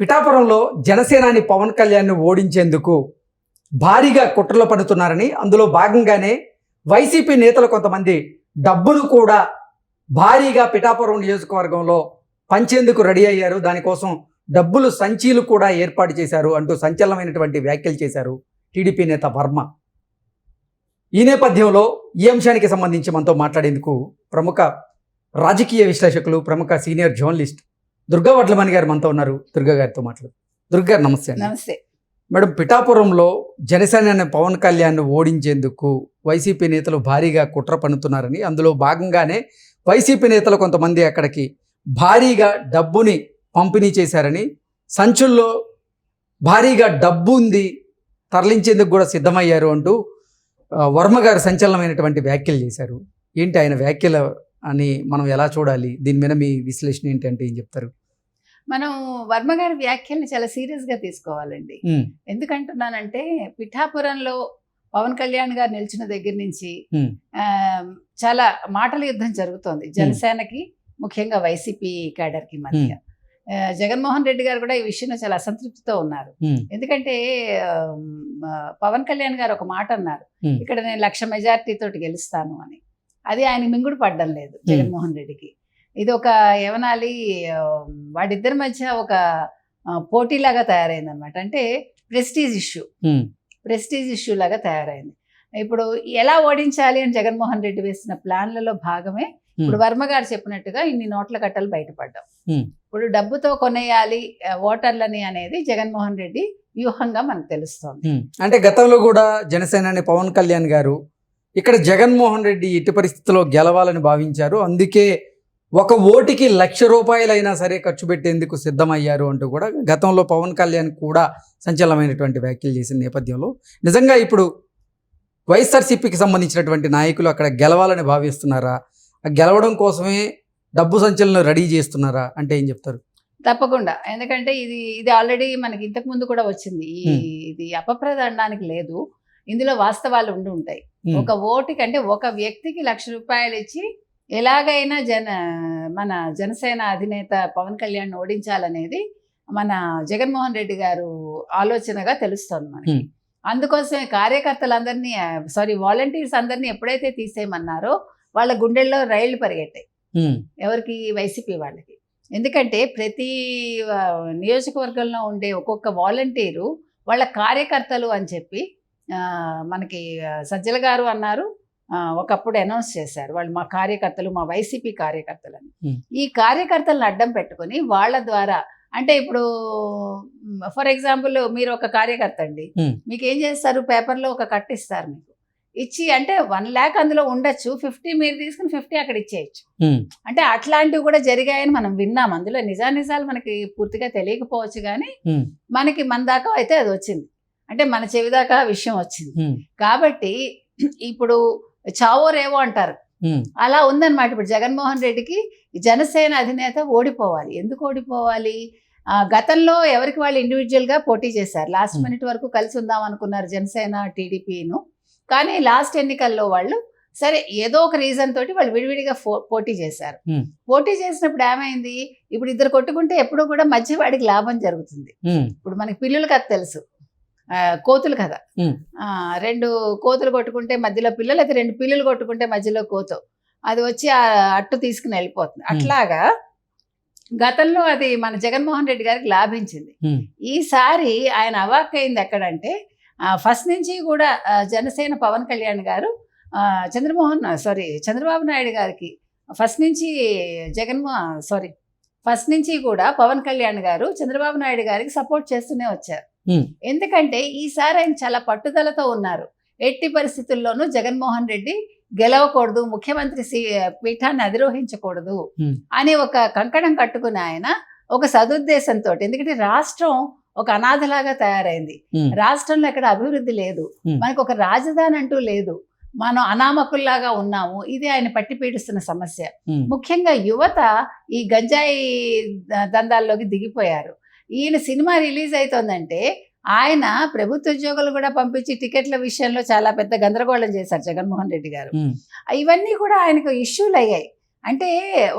పిఠాపురంలో జనసేనాని పవన్ కళ్యాణ్ను ఓడించేందుకు భారీగా కుట్రలు పడుతున్నారని, అందులో భాగంగానే వైసీపీ నేతలు కొంతమంది డబ్బును కూడా భారీగా పిఠాపురం నియోజకవర్గంలో పంచేందుకు రెడీ అయ్యారు. దానికోసం డబ్బులు సంచీలు కూడా ఏర్పాటు చేశారు అంటూ సంచలనమైనటువంటి వ్యాఖ్యలు చేశారు టీడీపీ నేత వర్మ. ఈ నేపథ్యంలో ఈ అంశానికి సంబంధించి మనతో మాట్లాడేందుకు ప్రముఖ రాజకీయ విశ్లేషకులు, ప్రముఖ సీనియర్ జర్నలిస్ట్ దుర్గా వడ్లమణి గారు మనతో ఉన్నారు. దుర్గా గారితో మాట్లాడు. దుర్గా గారు నమస్తే. నమస్తే మేడం, పిఠాపురంలో జనసేన పవన్ కళ్యాణ్ను ఓడించేందుకు వైసీపీ నేతలు భారీగా కుట్ర పన్నుతున్నారని, అందులో భాగంగానే వైసీపీ నేతలు కొంతమంది అక్కడికి భారీగా డబ్బుని పంపిణీ చేశారని, సంచుల్లో భారీగా డబ్బు ఉంది, తరలించేందుకు కూడా సిద్ధమయ్యారు అంటూ వర్మ గారు సంచలనమైనటువంటి వ్యాఖ్యలు చేశారు. ఏంటి ఆయన వ్యాఖ్యలు అని మనం ఎలా చూడాలి? దీని మీద మీ విశ్లేషణ ఏంటంటే ఏం చెప్తారు? మనం వర్మ గారి వ్యాఖ్యల్ని చాలా సీరియస్ గా తీసుకోవాలండి. ఎందుకంటున్నానంటే పిఠాపురంలో పవన్ కళ్యాణ్ గారు నిలిచిన దగ్గర నుంచి చాలా మాటల యుద్ధం జరుగుతోంది జనసేనకి, ముఖ్యంగా వైసీపీ క్యాడర్ కి మధ్య. జగన్మోహన్ రెడ్డి గారు కూడా ఈ విషయంలో చాలా అసంతృప్తితో ఉన్నారు. ఎందుకంటే పవన్ కళ్యాణ్ గారు ఒక మాట అన్నారు, ఇక్కడ నేను 1,00,000 మెజార్టీ తోటి గెలుస్తాను అని. అది ఆయన మింగుడు పడ్డం లేదు జగన్మోహన్ రెడ్డికి. ఇది ఒక ఏమనాలి, వాడిద్దరి మధ్య ఒక పోటీలాగా తయారైంది అనమాట. అంటే ప్రెస్టీజ్ ఇష్యూ లాగా తయారైంది. ఇప్పుడు ఎలా ఓడించాలి అని జగన్మోహన్ రెడ్డి వేసిన ప్లాన్లలో భాగమే ఇప్పుడు వర్మ గారు చెప్పినట్టుగా ఇన్ని నోట్ల కట్టలు బయటపడ్డాం. ఇప్పుడు డబ్బుతో కొనేయాలి ఓటర్లని అనేది జగన్మోహన్ రెడ్డి వ్యూహంగా మనకు తెలుస్తోంది. అంటే గతంలో కూడా జనసేనాని పవన్ కళ్యాణ్ గారు ఇక్కడ జగన్మోహన్ రెడ్డి ఎట్టి పరిస్థితుల్లో గెలవాలని భావించారు, అందుకే ఒక ఓటుకి 1,00,000 రూపాయలైనా సరే ఖర్చు పెట్టేందుకు సిద్ధమయ్యారు అంటూ కూడా గతంలో పవన్ కళ్యాణ్ కూడా సంచలనమైనటువంటి వ్యాఖ్యలు చేసిన నేపథ్యంలో నిజంగా ఇప్పుడు వైఎస్ఆర్సీపీకి సంబంధించినటువంటి నాయకులు అక్కడ గెలవాలని భావిస్తున్నారా? గెలవడం కోసమే డబ్బు సంచలనం రెడీ చేస్తున్నారా అంటే ఏం చెప్తారు? తప్పకుండా. ఎందుకంటే ఇది ఆల్రెడీ మనకి ఇంతకు ముందు కూడా వచ్చింది. ఇది అపప్రద అనడానికి లేదు, ఇందులో వాస్తవాలు ఉండి ఉంటాయి. ఒక ఓటుకి అంటే ఒక వ్యక్తికి 1,00,000 రూపాయలు ఇచ్చి ఎలాగైనా మన జనసేన అధినేత పవన్ కళ్యాణ్ ఓడించాలనేది మన జగన్మోహన్ రెడ్డి గారు ఆలోచనగా తెలుస్తోంది మనకి. అందుకోసమే కార్యకర్తలందరినీ వాలంటీర్స్ అందరినీ ఎప్పుడైతే తీసేయమన్నారో వాళ్ళ గుండెల్లో రైళ్లు పరిగెట్టాయి. ఎవరికి? వైసీపీ వాళ్ళకి. ఎందుకంటే ప్రతి నియోజకవర్గంలో ఉండే ఒక్కొక్క వాలంటీరు వాళ్ళ కార్యకర్తలు అని చెప్పి మనకి సజ్జల గారు అన్నారు, ఒకప్పుడు అనౌన్స్ చేశారు, వాళ్ళు మా కార్యకర్తలు, మా వైసీపీ కార్యకర్తలని. ఈ కార్యకర్తలను అడ్డం పెట్టుకుని వాళ్ళ ద్వారా, అంటే ఇప్పుడు ఫర్ ఎగ్జాంపుల్ మీరు ఒక కార్యకర్త అండి, మీకు ఏం చేస్తారు, పేపర్లో ఒక కట్ ఇస్తారు, మీకు ఇచ్చి అంటే 1,00,000 అందులో ఉండొచ్చు, 50 మీరు తీసుకుని 50 అక్కడ ఇచ్చేయచ్చు. అంటే అట్లాంటివి కూడా జరిగాయని మనం విన్నాం. అందులో నిజానిజాలు మనకి పూర్తిగా తెలియకపోవచ్చు, కానీ మనకి మన దాకా అయితే అది వచ్చింది, అంటే మన చెవి దాకా విషయం వచ్చింది. కాబట్టి ఇప్పుడు చావో రేవో అంటారు, అలా ఉందన్నమాట. ఇప్పుడు జగన్మోహన్ రెడ్డికి జనసేన అధినేత ఓడిపోవాలి. ఎందుకు ఓడిపోవాలి? గతంలో ఎవరికి వాళ్ళు ఇండివిజువల్గా పోటీ చేశారు, లాస్ట్ మినిట్ వరకు కలిసి ఉందాం అనుకున్నారు జనసేన టీడీపీను. కానీ లాస్ట్ ఎన్నికల్లో వాళ్ళు సరే ఏదో ఒక రీజన్ తోటి వాళ్ళు విడివిడిగా పోటీ చేశారు. పోటీ చేసినప్పుడు ఏమైంది, ఇప్పుడు ఇద్దరు కొట్టుకుంటే ఎప్పుడు కూడా మధ్య వాడికి లాభం జరుగుతుంది. ఇప్పుడు మనకి పిల్లులు కథ తెలుసు, కోతులు కదా, 2 కోతులు కొట్టుకుంటే మధ్యలో పిల్లలు, అయితే 2 పిల్లులు కొట్టుకుంటే మధ్యలో కోత, అది వచ్చి ఆ అట్టు తీసుకుని వెళ్ళిపోతుంది. అట్లాగా గతంలో అది మన జగన్మోహన్ రెడ్డి గారికి లాభించింది. ఈసారి ఆయన అవాక్కైంది ఎక్కడంటే, ఫస్ట్ నుంచి కూడా జనసేన పవన్ కళ్యాణ్ గారు చంద్రబాబు నాయుడు గారికి ఫస్ట్ నుంచి కూడా పవన్ కళ్యాణ్ గారు చంద్రబాబు నాయుడు గారికి సపోర్ట్ చేస్తూనే వచ్చారు. ఎందుకంటే ఈసారి ఆయన చాలా పట్టుదలతో ఉన్నారు, ఎట్టి పరిస్థితుల్లోనూ జగన్మోహన్ రెడ్డి గెలవకూడదు, ముఖ్యమంత్రి పీఠాన్ని అధిరోహించకూడదు అని ఒక కంకణం కట్టుకుని ఆయన ఒక సదుద్దేశంతో, ఎందుకంటే రాష్ట్రం ఒక అనాథలాగా తయారైంది, రాష్ట్రంలో ఎక్కడ అభివృద్ధి లేదు, మనకు ఒక రాజధాని అంటూ లేదు, మనం అనామకుల్లాగా ఉన్నాము. ఇది ఆయన పట్టి పీడిస్తున్న సమస్య. ముఖ్యంగా యువత ఈ గంజాయి దందాల్లోకి దిగిపోయారు. ఈయన సినిమా రిలీజ్ అవుతోందంటే ఆయన ప్రభుత్వ ఉద్యోగులు కూడా పంపించి టికెట్ల విషయంలో చాలా పెద్ద గందరగోళం చేశారు జగన్మోహన్ రెడ్డి గారు. ఇవన్నీ కూడా ఆయనకు ఇష్యూలు అయ్యాయి. అంటే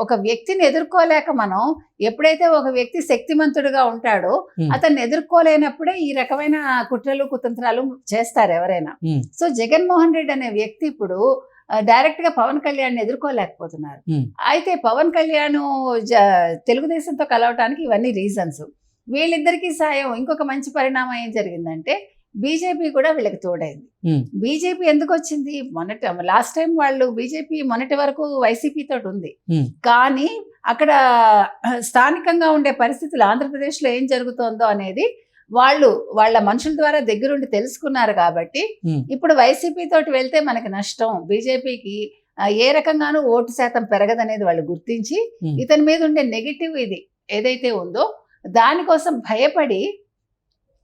ఒక వ్యక్తిని ఎదుర్కోలేక మనం ఎప్పుడైతే ఒక వ్యక్తి శక్తిమంతుడిగా ఉంటాడో అతన్ని ఎదుర్కోలేనప్పుడే ఈ రకమైన కుట్రలు కుతంత్రాలు చేస్తారు ఎవరైనా. సో జగన్మోహన్ రెడ్డి అనే వ్యక్తి ఇప్పుడు డైరెక్ట్ గా పవన్ కళ్యాణ్ ఎదుర్కోలేకపోతున్నారు. అయితే పవన్ కళ్యాణ్ తెలుగుదేశంతో కలవటానికి ఇవన్నీ రీజన్స్. వీళ్ళిద్దరికీ సాయం. ఇంకొక మంచి పరిణామం ఏం జరిగిందంటే బీజేపీ కూడా వీళ్ళకి తోడైంది. బీజేపీ ఎందుకు వచ్చింది? లాస్ట్ టైం వాళ్ళు బీజేపీ మొన్నటి వరకు వైసీపీ తోటి ఉంది, కానీ అక్కడ స్థానికంగా ఉండే పరిస్థితులు ఆంధ్రప్రదేశ్ లో ఏం జరుగుతోందో అనేది వాళ్ళ మనుషుల ద్వారా దగ్గరుండి తెలుసుకున్నారు. కాబట్టి ఇప్పుడు వైసీపీ తోటి వెళ్తే మనకి నష్టం, బీజేపీకి ఏ రకంగానూ ఓటు శాతం పెరగదనేది వాళ్ళు గుర్తించి ఇతని మీద ఉండే నెగిటివ్ ఇది ఏదైతే ఉందో దానికోసం భయపడి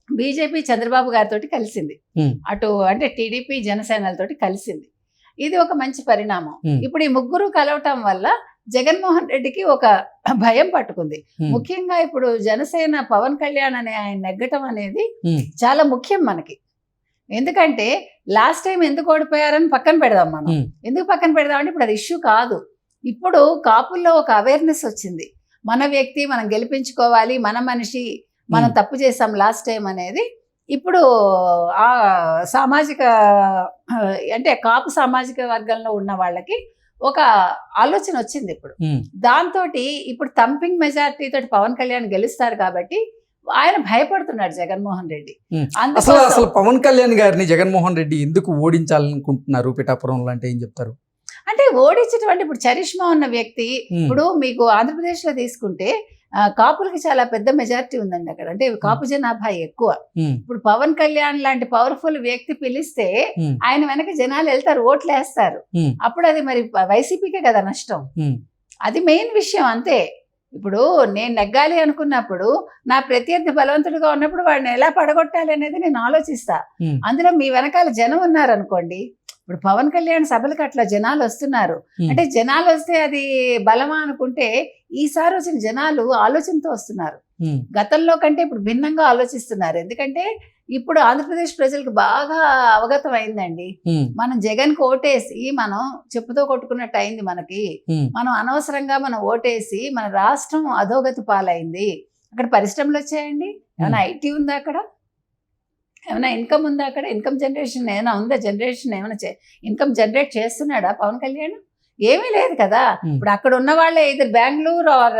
బీజేపీ చంద్రబాబు గారితో కలిసింది. అటు అంటే టీడీపీ జనసేనలతోటి కలిసింది. ఇది ఒక మంచి పరిణామం. ఇప్పుడు ఈ ముగ్గురు కలవటం వల్ల జగన్మోహన్ రెడ్డికి ఒక భయం పట్టుకుంది. ముఖ్యంగా ఇప్పుడు జనసేన పవన్ కళ్యాణ్ అనే ఆయన నెగ్గటం అనేది చాలా ముఖ్యం మనకి. ఎందుకంటే లాస్ట్ టైం ఎందుకు ఓడిపోయారని పక్కన పెడదాం మనం. ఎందుకు పక్కన పెడదాం అంటే ఇప్పుడు అది ఇష్యూ కాదు. ఇప్పుడు కాపుల్లో ఒక అవేర్నెస్ వచ్చింది. మన వ్యక్తి మనం గెలిపించుకోవాలి, మన మనిషి, మనం తప్పు చేసాం లాస్ట్ టైం అనేది ఇప్పుడు ఆ సామాజిక అంటే కాపు సామాజిక వర్గంలో ఉన్న వాళ్ళకి ఒక ఆలోచన వచ్చింది. ఇప్పుడు దాంతో ఇప్పుడు థంపింగ్ మెజారిటీ తోటి పవన్ కళ్యాణ్ గెలుస్తారు కాబట్టి ఆయన భయపడుతున్నాడు జగన్మోహన్ రెడ్డి. అసలు పవన్ కళ్యాణ్ గారిని జగన్మోహన్ రెడ్డి ఎందుకు ఓడించాలనుకుంటున్నారు పిఠాపురంలో అంటే ఏం చెప్తారు? అంటే ఓడించేటువంటి ఇప్పుడు చరిష్మా ఉన్న వ్యక్తి, ఇప్పుడు మీకు ఆంధ్రప్రదేశ్ లో తీసుకుంటే కాపులకి చాలా పెద్ద మెజారిటీ ఉందండి అక్కడ, అంటే కాపు జనాభా ఎక్కువ. ఇప్పుడు పవన్ కళ్యాణ్ లాంటి పవర్ఫుల్ వ్యక్తి పిలిస్తే ఆయన వెనక జనాలు వెళ్తారు, ఓట్లు వేస్తారు. అప్పుడు అది మరి వైసీపీకే కదా నష్టం. అది మెయిన్ విషయం అంతే. ఇప్పుడు నేను నెగ్గాలి అనుకున్నప్పుడు నా ప్రత్యర్థి బలవంతుడిగా ఉన్నప్పుడు వాడిని ఎలా పడగొట్టాలి అనేది నేను ఆలోచిస్తా. అందులో మీ వెనకాల జనం ఉన్నారు అనుకోండి. ఇప్పుడు పవన్ కళ్యాణ్ సభలకు అట్లా జనాలు వస్తున్నారు అంటే జనాలు వస్తే అది బలమా అనుకుంటే ఈసారి వచ్చిన జనాలు ఆలోచనతో వస్తున్నారు. గతంలో కంటే ఇప్పుడు భిన్నంగా ఆలోచిస్తున్నారు. ఎందుకంటే ఇప్పుడు ఆంధ్రప్రదేశ్ ప్రజలకు బాగా అవగతం అయిందండి. మనం జగన్ కు ఓటేసి మనం చెప్పుతో కొట్టుకున్నట్టు అయింది మనకి. మనం అనవసరంగా మనం ఓటేసి మన రాష్ట్రం అధోగతి పాలైంది. అక్కడ పరిశ్రమలు వచ్చాయండి, ఏమైనా ఐటీ ఉందా అక్కడ, ఏమైనా ఇన్కమ్ ఉందా అక్కడ, ఇన్కమ్ జనరేషన్ ఏమైనా ఉందా, జనరేషన్ ఏమైనా ఇన్కమ్ జనరేట్ చేస్తున్నాడా పవన్ కళ్యాణ్? ఏమీ లేదు కదా. ఇప్పుడు అక్కడ ఉన్న వాళ్ళే ఇద్దరు బెంగళూరు ఆర్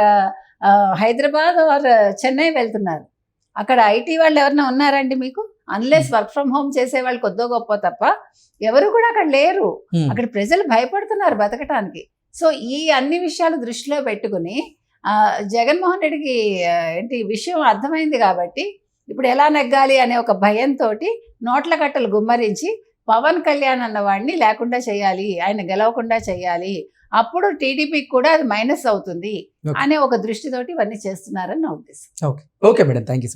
హైదరాబాద్ ఆర్ చెన్నై వెళ్తున్నారు. అక్కడ ఐటీ వాళ్ళు ఎవరైనా ఉన్నారండి మీకు? అన్లెస్ వర్క్ ఫ్రమ్ హోమ్ చేసే వాళ్ళు కొద్దో గొప్ప తప్ప ఎవరు కూడా అక్కడ లేరు. అక్కడ ప్రజలు భయపడుతున్నారు బతకటానికి. సో ఈ అన్ని విషయాలు దృష్టిలో పెట్టుకుని జగన్మోహన్ రెడ్డికి ఏంటి విషయం అర్థమైంది కాబట్టి ఇప్పుడు ఎలా నెగ్గాలి అనే ఒక భయంతో నోట్ల కట్టలు గుమ్మరించి పవన్ కళ్యాణ్ అన్నవాడిని లేకుండా చేయాలి, ఆయన గెలవకుండా చేయాలి, అప్పుడు టీడీపీకి కూడా అది మైనస్ అవుతుంది అనే ఒక దృష్టితోటి ఇవన్నీ చేస్తున్నారని నా ఉద్దేశం. Okay madam, thank you.